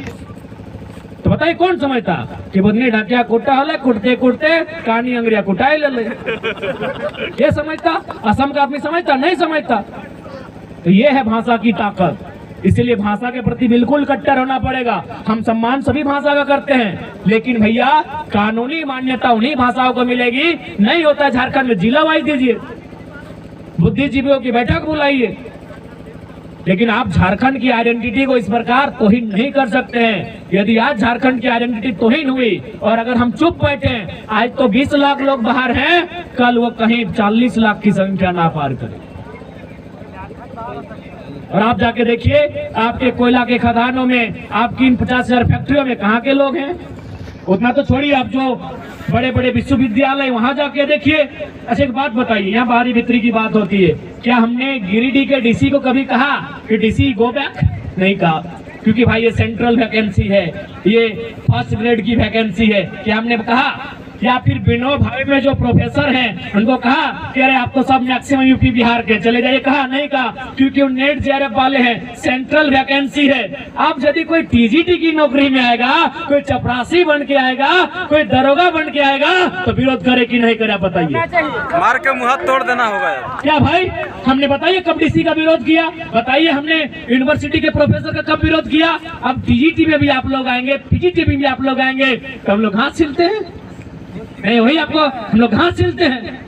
Speaker 1: तो बताइए कौन समझता कि बुधनी ढाकिया कुटा हले, कुटते कुटते कहानी अंग्रिया कुटाई ले। ये समझता? असम का आदमी समझता? नहीं समझता। तो ये है भाषा की ताकत। इसीलिए भाषा के प्रति बिल्कुल कट्टर होना पड़ेगा। हम सम्मान सभी भाषा का करते हैं, लेकिन भैया कानूनी मान्यता उन्हीं भाषाओं को मिलेगी। नहीं होता है झारखंड में जिला वाइज दीजिए, बुद्धिजीवियों की बैठक बुलाइए, लेकिन आप झारखंड की आइडेंटिटी को इस प्रकार तौहीन नहीं कर सकते हैं। यदि आज झारखंड की आइडेंटिटी तौहीन हुई और अगर हम चुप बैठे, आज तो 20 लाख लोग बाहर हैं, कल वो कहीं 40 लाख की संख्या ना पार करें। और आप जाके देखिए आपके कोयला के खदानों में, आपकी इन 50,000 फैक्ट्रियों में कहाँ के लोग हैं? उतना तो छोड़िए, आप जो बड़े बड़े विश्वविद्यालय वहां जाके देखिए। अच्छा एक बात बताइए, यहाँ बाहरी भीतरी की बात होती है, क्या हमने गिरिडीह के DC को कभी कहा कि DC गो बैक? नहीं कहा, क्योंकि भाई ये सेंट्रल वैकेंसी है, ये फर्स्ट ग्रेड की वैकेंसी है। क्या हमने कहा? या फिर विनोद भाई में जो प्रोफेसर हैं उनको कहा कि अरे आप तो सब मैक्सिमम यूपी बिहार के चले जाइए? कहा? नहीं कहा, क्योंकि वो नेट JRF वाले हैं, सेंट्रल वैकेंसी है। अब यदि कोई TGT की नौकरी में आएगा, कोई चपरासी बन के आएगा, कोई दरोगा बन के आएगा, तो विरोध करे कि नहीं करे? बताइए।
Speaker 2: मार के मुंह तोड़ देना होगा
Speaker 1: क्या भाई? हमने बताइए कब DC का विरोध किया? बताइए हमने यूनिवर्सिटी के प्रोफेसर का कब विरोध किया? अब TGT में भी आप लोग आएंगे, PGT में भी आप लोग आएंगे, तो हम लोग हाथ सिलते हैं? नहीं, वही आपको हम लोग हाथ सिलते हैं।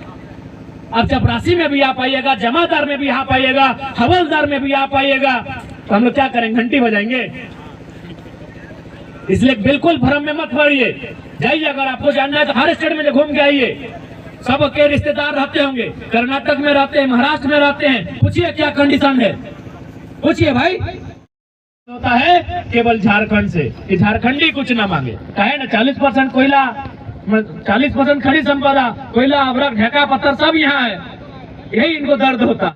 Speaker 1: अब चपरासी में भी आप आइएगा, जमादार में भी आप आइएगा, हवलदार में भी आप आइएगा, तो हम लोग क्या करेंगे? घंटी बजाएंगे। इसलिए बिल्कुल भ्रम में मत पड़िए। जाइए, अगर आपको जानना है तो हर स्टेट में घूम के आइए। सबके रिश्तेदार रहते होंगे, कर्नाटक में रहते हैं, महाराष्ट्र में रहते हैं, पूछिए क्या कंडीशन है, पूछिए भाई। होता है केवल झारखंड से, ये झारखंडी कुछ ना मांगे। कहे ना 40% कोयला, 40% खड़ी संपदा, कोयला, अवरक, ढेका पत्थर सब यहाँ है, यही इनको दर्द होता।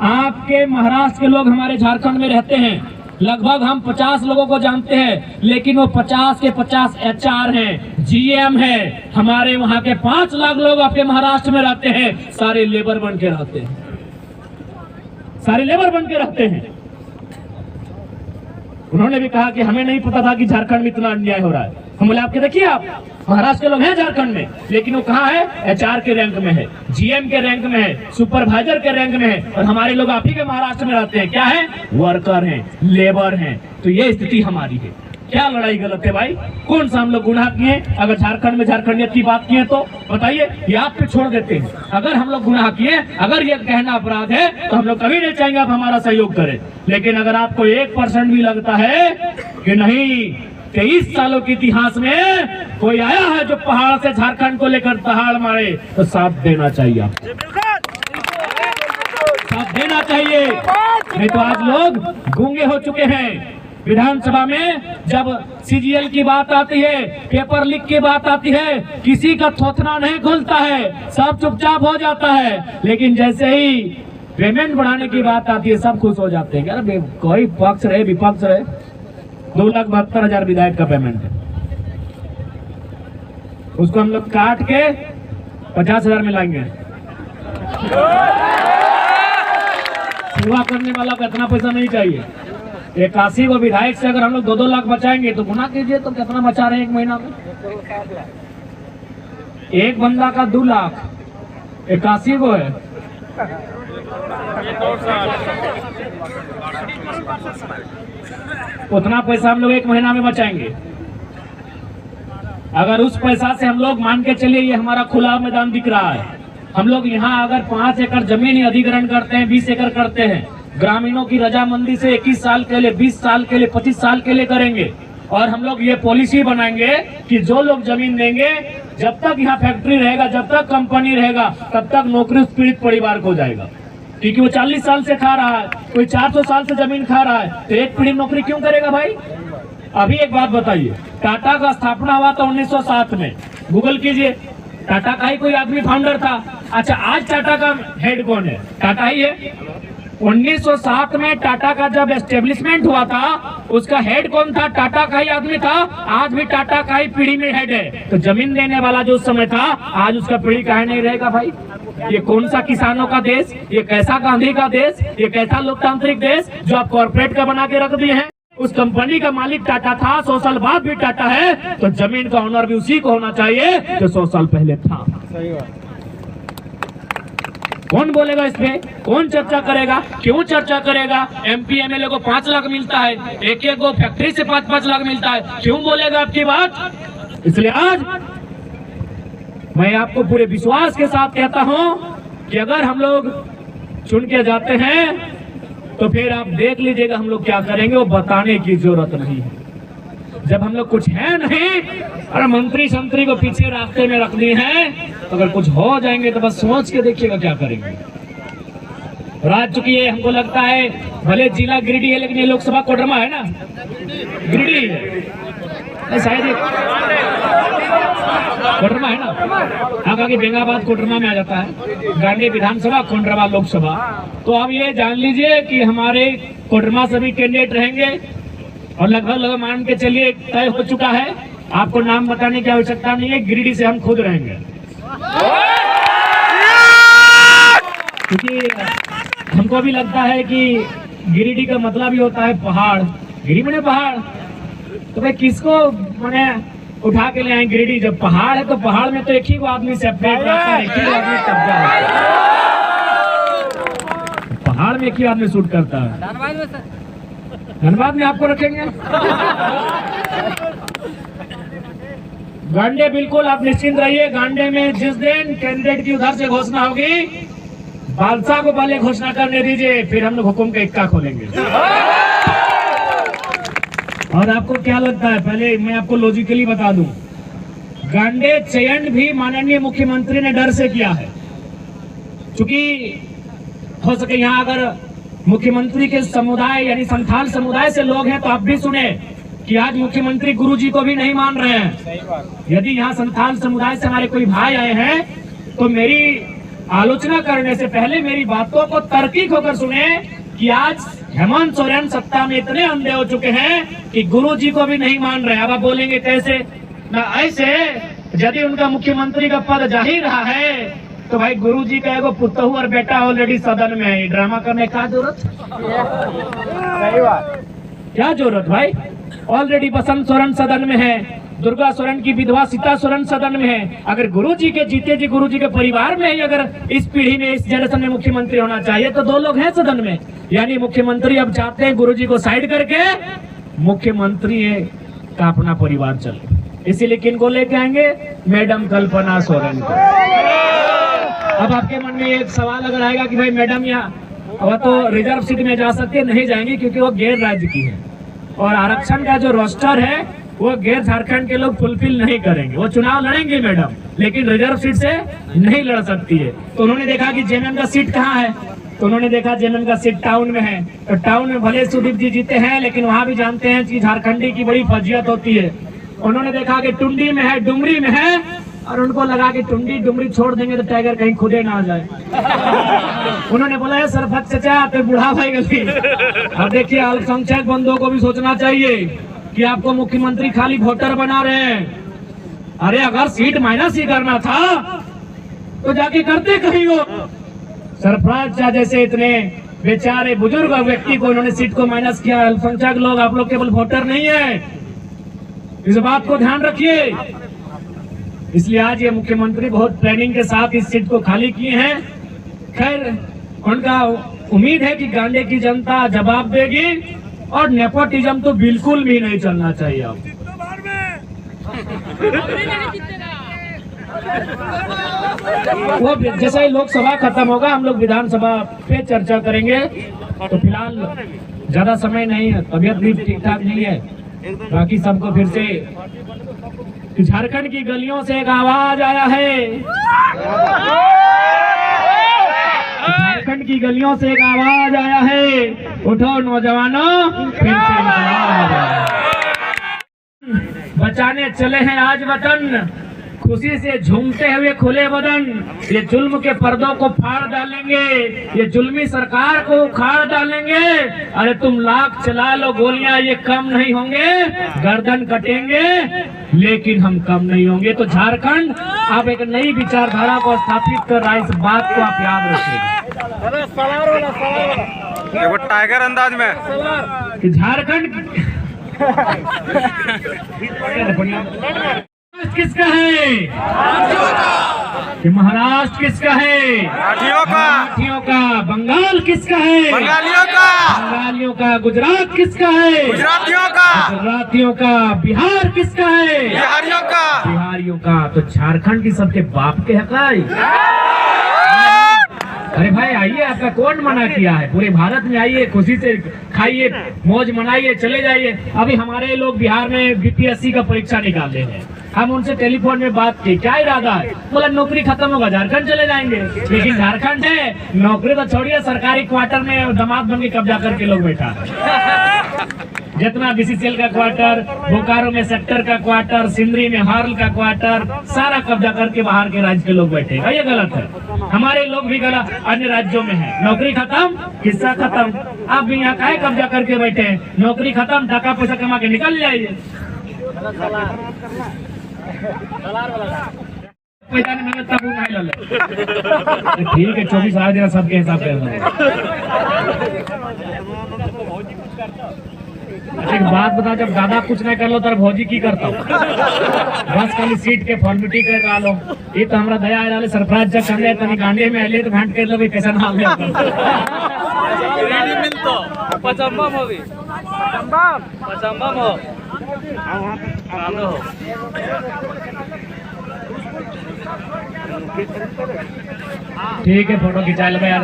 Speaker 1: आपके महाराष्ट्र के लोग हमारे झारखंड में रहते हैं, लगभग हम 50 लोगों को जानते हैं, लेकिन वो 50 के 50 HR हैं, GM हैं। हमारे वहाँ के 5 लाख लोग आपके महाराष्ट्र में रहते हैं, सारे लेबर बन के रहते हैं, सारे लेबर बन के रहते हैं। उन्होंने भी कहा कि हमें नहीं पता था कि झारखंड में इतना अन्याय हो रहा है। हम बोले आपके देखिए, आप महाराष्ट्र के लोग हैं झारखंड में, लेकिन वो कहाँ है? HR के रैंक में है, GM के रैंक में है, सुपरवाइजर के रैंक में है, और हमारे लोग आप ही के महाराष्ट्र में रहते हैं, क्या है? वर्कर हैं, लेबर हैं। तो ये स्थिति हमारी है। क्या लड़ाई गलत है भाई? कौन सा हम लोग गुनाह किए? अगर झारखंड में झारखंडियत की बात किए तो बताइए, ये आप पे छोड़ देते हैं। अगर हम लोग गुनाह किए, अगर ये कहना अपराध है तो हम लोग कभी नहीं चाहेंगे आप हमारा सहयोग करें। लेकिन अगर आपको 1% भी लगता है कि नहीं 23 सालों के इतिहास में कोई आया है जो पहाड़ से झारखंड को लेकर दहाड़ मारे, तो साथ देना चाहिए, आप साथ देना चाहिए। नहीं तो आज लोग गूंगे हो चुके हैं। विधानसभा में जब सीजीएल की बात आती है, पेपर लीक की बात आती है, किसी का थोथना नहीं खुलता है, सब चुपचाप हो जाता है। लेकिन जैसे ही पेमेंट बढ़ाने की बात आती है, सब खुश हो जाते हैं। अरे कोई पक्ष रहे विपक्ष रहे, 2,72,000 विधायक का पेमेंट है, उसको हम लोग काट के 50,000 में लाएंगे। सेवा करने वाला को इतना पैसा नहीं चाहिए। 81 को विधायक से अगर हम लोग 2-2 लाख बचाएंगे तो गुना कीजिए तो कितना बचा रहे हैं एक महीना में? एक बंदा का 2 लाख, 81 को है। उतना पैसा हम लोग एक महीना में बचाएंगे। अगर उस पैसा से हम लोग मान के चलिए, ये हमारा खुला मैदान दिख रहा है, हम लोग यहाँ अगर 5 एकड़ जमीन अधिग्रहण करते हैं, 20 एकड़ करते हैं, ग्रामीणों की रजामंदी से 21 साल के लिए, 20 साल के लिए, 25 साल के लिए करेंगे। और हम लोग ये पॉलिसी बनाएंगे कि जो लोग जमीन देंगे, जब तक यहाँ फैक्ट्री रहेगा, जब तक कंपनी रहेगा, तब तक नौकरी उस पीड़ित परिवार को जाएगा। क्योंकि वो 40 साल से खा रहा है, कोई 400 साल से जमीन खा रहा है, तो एक पीढ़ी नौकरी क्यों करेगा भाई? अभी एक बात बताइए, टाटा का स्थापना हुआ था 1907 में, गूगल कीजिए, टाटा का ही कोई आदमी फाउंडर था। अच्छा, आज टाटा का हेड कौन है? टाटा ही है। 1907 में टाटा का जब एस्टेब्लिशमेंट हुआ था, उसका हेड कौन था? टाटा का ही आदमी था। आज भी टाटा का ही पीढ़ी में हेड है। तो जमीन देने वाला जो उस समय था, आज उसका पीढ़ी काहे नहीं रहेगा भाई? ये कौन सा किसानों का देश, ये कैसा गांधी का देश, ये कैसा लोकतांत्रिक देश जो आप कॉर्पोरेट का बना के रख दिए हैं? उस कंपनी का मालिक टाटा था, 100 साल बाद भी टाटा है, तो जमीन का ऑनर भी उसी को होना चाहिए जो 100 साल पहले था।
Speaker 2: सही बात।
Speaker 1: कौन बोलेगा इस पे? कौन चर्चा करेगा? क्यों चर्चा करेगा? एमपी एमएलए को 5 लाख मिलता है, एक को फैक्ट्री से 5-5 लाख मिलता है, क्यों बोलेगा आपकी बात? इसलिए आज मैं आपको पूरे विश्वास के साथ कहता हूं कि अगर हम लोग चुन के जाते हैं तो फिर आप देख लीजिएगा हम लोग क्या करेंगे, वो बताने की जरूरत नहीं है। जब हम लोग कुछ है नहीं और मंत्री संतरी को पीछे रास्ते में रख दिए हैं, तो अगर कुछ हो जाएंगे तो बस सोच के देखिएगा क्या करेंगे। रात चुकी है, हमको लगता है भले जिला गिरिडीह है, लेकिन ये लोकसभा कोडरमा है ना, गिरिडीह है शायद, कोडरमा है ना, आगे बेंगाबाद कोडरमा में आ जाता है, गांधी विधानसभा, कोडरमा लोकसभा। तो आप ये जान लीजिए कि हमारे कोडरमा से भी कैंडिडेट रहेंगे और लगभग मान के चलिए तय हो चुका है। आपको नाम बताने की आवश्यकता नहीं है, गिरिडीह से हम खुद रहेंगे, क्योंकि हमको भी लगता है कि गिरिडीह का मतलब ही होता है पहाड़, गिरी में पहाड़, तो भाई किसको मैंने उठा के ले आए गिरिडीह? जब पहाड़ है तो पहाड़ में तो एक ही को आदमी सेपरेट रहता है, एक ही आदमी कब्जा होता है, पहाड़ में एक ही आदमी शूट करता है। धनबाद में आपको रखेंगे गांडे, बिल्कुल आप निश्चिंत रहिए। गांडे में जिस दिन कैंडिडेट की उधर से घोषणा होगी, बादशाह को पहले घोषणा करने दीजिए, फिर हम लोग हुकुम का इक्का खोलेंगे। और आपको क्या लगता है, पहले मैं आपको लॉजिकली बता दूं, गांडे चयन भी माननीय मुख्यमंत्री ने डर से किया है, क्योंकि हो सके यहाँ अगर मुख्यमंत्री के समुदाय यानी संथाल समुदाय से लोग हैं तो आप भी सुने कि आज मुख्यमंत्री गुरुजी को भी नहीं मान रहे हैं। यदि यहाँ संथाल समुदाय से हमारे कोई भाई आए हैं तो मेरी आलोचना करने से पहले मेरी बातों को तर्कीक होकर सुने कि आज हेमंत सोरेन सत्ता में इतने अंधे हो चुके हैं कि गुरुजी को भी नहीं मान रहे। अब आप बोलेंगे कैसे? ना ऐसे, यदि उनका मुख्यमंत्री का पद जा ही रहा है तो भाई गुरुजी का एगो पुतहू और बेटा ऑलरेडी सदन में है, ड्रामा करने का जरूरत?
Speaker 2: सही बात।
Speaker 1: क्या जरूरत भाई? ऑलरेडी बसंत सोरेन सदन में है, दुर्गा सोरेन की विधवा सीता सोरेन सदन में है। अगर गुरुजी के जीते जी गुरुजी के परिवार में ही अगर इस पीढ़ी में, इस जनरेशन में मुख्यमंत्री होना चाहिए तो 2 लोग हैं सदन में। यानी मुख्यमंत्री अब चाहते हैं गुरुजी को साइड करके मुख्यमंत्री का अपना परिवार चले। इसीलिए किनको लेके आएंगे? मैडम कल्पना सोरेन को। अब आपके मन में एक सवाल अगर आएगा कि भाई मैडम यहाँ वह तो रिजर्व सीट में जा सकती है, नहीं जाएंगी क्योंकि वो गैर राज्य की है और आरक्षण का जो रोस्टर है वो गैर झारखंड के लोग फुलफिल नहीं करेंगे। वो चुनाव लड़ेंगे मैडम, लेकिन रिजर्व सीट से नहीं लड़ सकती है। तो उन्होंने देखा कि जेएमएम का सीट कहाँ है, तो उन्होंने देखा जेएमएम का सीट टाउन में है। तो टाउन में भले सुदीप जी जीते हैं, लेकिन वहाँ भी जानते हैं कि झारखंडी की बड़ी फजीयत होती है। उन्होंने देखा कि टुंडी में है, डुमरी में है, और उनको लगा कि टुंडी डुमरी छोड़ देंगे तो टाइगर कहीं खुदे ना आ जाए। उन्होंने बोला है सरपंच चचा तो बुढ़ा भाई गलती। अब देखिए अल्पसंख्यक बंधुओं को भी सोचना चाहिए कि आपको मुख्यमंत्री खाली वोटर बना रहे हैं। अरे अगर सीट माइनस ही करना था तो जाके करते कहीं हो। सरपंच चचा जैसे इतने बेचारे बुजुर्ग व्यक्ति को उन्होंने सीट को माइनस किया। अल्पसंख्यक लोग आप लोग केवल वोटर नहीं है, इस बात को ध्यान रखिए। इसलिए आज ये मुख्यमंत्री बहुत प्लानिंग के साथ इस सीट को खाली किए हैं। खैर उनका उम्मीद है कि गांधी की जनता जवाब देगी और नेपोटिज्म तो बिल्कुल भी नहीं चलना चाहिए। अब वो जैसे ही लोकसभा खत्म होगा हम लोग विधानसभा पे चर्चा करेंगे। तो फिलहाल ज्यादा समय नहीं है, तबीयत भी ठीक ठाक नहीं है। बाकी सबको फिर से झारखंड की गलियों से एक आवाज आया है, झारखंड की गलियों से एक आवाज आया है, उठो नौजवानों फिर से इनकलाब आया है। बचाने चले हैं आज वतन, खुशी से झूमते हुए खुले बदन, ये जुल्म के पर्दों को फाड़ डालेंगे, ये जुल्मी सरकार को उखाड़ डालेंगे। अरे तुम लाख चला लो गोलियां, ये कम नहीं होंगे, गर्दन कटेंगे लेकिन हम कम नहीं होंगे। तो झारखंड अब एक नई विचारधारा को स्थापित कर रहा है, इस बात को आप याद रखिएगा।
Speaker 2: वो टाइगर अंदाज में
Speaker 1: कि झारखंड किसका है, कि महाराष्ट्र किसका है, मराठियों का, बंगाल किसका है, बंगालियों का, गुजरात किसका है, गुजरातियों का, बिहार किसका है, बिहारियों का। तो झारखंड की सबके बाप के हकाई। अरे भाई आइए, आपका कौन मना किया है? पूरे भारत में आइए, खुशी से खाइए, मौज मनाइए, चले जाइए। अभी हमारे लोग बिहार में बीपीएससी का परीक्षा निकाल रहे हैं, हम उनसे टेलीफोन में बात की, क्या इरादा है? बोला नौकरी खत्म होगा झारखंड चले जाएंगे। लेकिन झारखंड है, नौकरी तो छोड़िए, सरकारी क्वार्टर में दामाद बन के कब्जा करके लोग बैठा है। जितना बीसीसीएल का क्वार्टर, बोकारो में सेक्टर का क्वार्टर, सिंदरी में हार्ल का क्वार्टर, सारा कब्जा करके बाहर के राज्य के लोग बैठे। ये गलत है, हमारे लोग भी गलत अन्य राज्यों में है। नौकरी खत्म, किस्सा खत्म। आप भी यहाँ काहे कब्जा करके बैठे हैं? नौकरी खत्म, टका पैसा कमा के निकल जाइए। ठीक है, 24 हजार सबके हिसाब से। एक बात बता, जब दादा कुछ नहीं कर लो तब भौजी की करता हूँ? बस खाली सीट के फॉर्मेलिटी कर रहा लो। ये तो हमारा दया है, सरफराज जब कर ले तनी गांडे में ले तो भेंट कर लो भाई, कैसा नाम है
Speaker 6: पचम्बम हो भी, पचम्बम हो।
Speaker 1: ठीक है, फोटो खिंचा लो यार।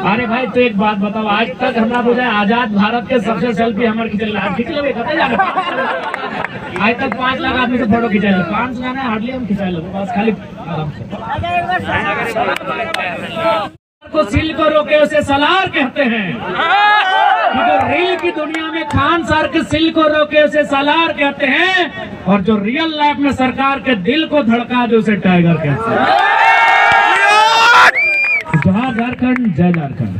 Speaker 1: अरे भाई तो एक बात बताओ, आज तक हमारा बुझा आजाद भारत के सबसे सेल्फी हमारे खिंचल खींच लो, आज तक 5 लाख आदमी से फोटो खिंचा लो, 5 लाख हार्डली हम खिंचा लो, बस खाली आराम से। को सिल को रोके उसे सलार कहते हैं, जो रील की दुनिया में खान सर के सिल को रोके उसे सलार कहते हैं, और जो रियल लाइफ में सरकार के दिल को धड़का दे उसे टाइगर कहते हैं। जय झारखंड, जय झारखंड।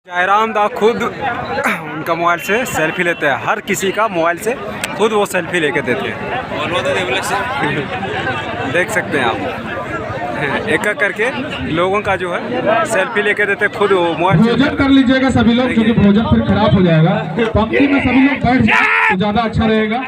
Speaker 2: जयराम दा खुद उनका मोबाइल से सेल्फी लेते हैं, हर किसी का मोबाइल से खुद वो सेल्फी लेके देते हैं। देख सकते हैं आप, एक एक करके लोगों का जो है सेल्फी लेके देते खुद वो मोबाइल।
Speaker 5: भोजन कर लीजिएगा सभी लोग, क्योंकि भोजन फिर खराब हो जाएगा। पंक्ति में सभी लोग बैठ जाए तो ज़्यादा अच्छा रहेगा।